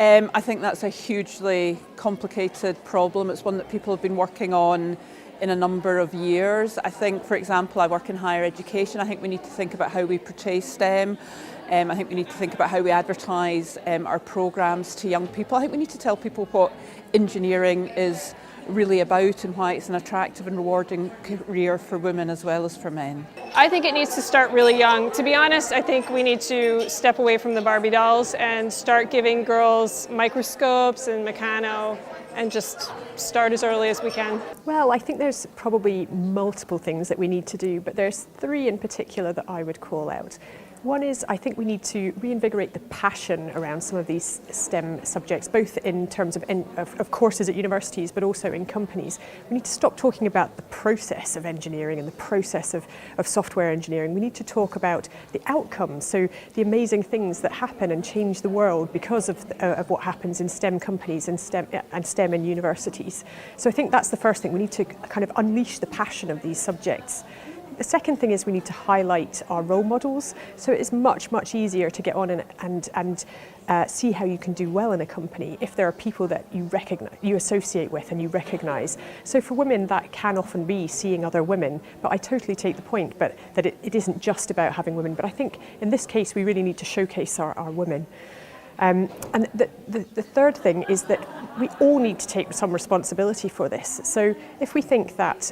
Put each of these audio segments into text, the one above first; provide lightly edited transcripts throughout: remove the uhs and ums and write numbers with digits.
I think that's a hugely complicated problem. It's one that people have been working on in a number of years. I think, for example, I work in higher education. I think we need to think about how we portray STEM. I think we need to think about how we advertise our programmes to young people. I think we need to tell people what engineering is really about and why it's an attractive and rewarding career for women as well as for men. I think it needs to start really young. To be honest, I think we need to step away from the Barbie dolls and start giving girls microscopes and mechano and just start as early as we can. Well, I think there's probably multiple things that we need to do, but there's three in particular that I would call out. One is, I think we need to reinvigorate the passion around some of these STEM subjects, both in terms of courses at universities, but also in companies. We need to stop talking about the process of engineering and the process of software engineering. We need to talk about the outcomes, so the amazing things that happen and change the world because of what happens in STEM companies and STEM in universities. So I think that's the first thing. We need to kind of unleash the passion of these subjects. The second thing is we need to highlight our role models. So it is much, much easier to get on and see how you can do well in a company if there are people that you recognize, you associate with and you recognise. So for women that can often be seeing other women, but I totally take the point but that it isn't just about having women. But I think in this case we really need to showcase our women. And the third thing is that we all need to take some responsibility for this. So if we think that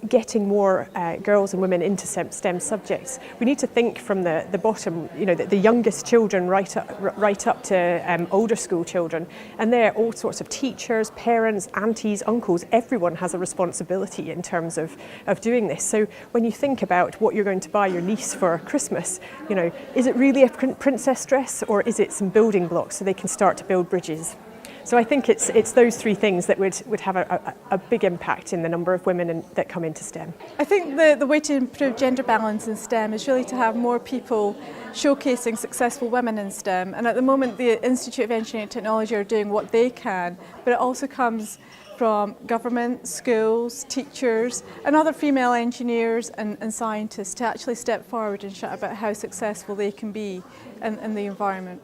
getting more girls and women into STEM subjects, we need to think from the bottom, you know, the youngest children right up to older school children, and they're all sorts of teachers, parents, aunties, uncles. Everyone has a responsibility in terms of doing this. So when you think about what you're going to buy your niece for Christmas, you know, is it really a princess dress or is it some building blocks so they can start to build bridges? So I think it's those three things that would have a big impact in the number of women that come into STEM. I think the way to improve gender balance in STEM is really to have more people showcasing successful women in STEM. And at the moment the Institute of Engineering and Technology are doing what they can, but it also comes from government, schools, teachers and other female engineers and scientists to actually step forward and shout about how successful they can be in the environment.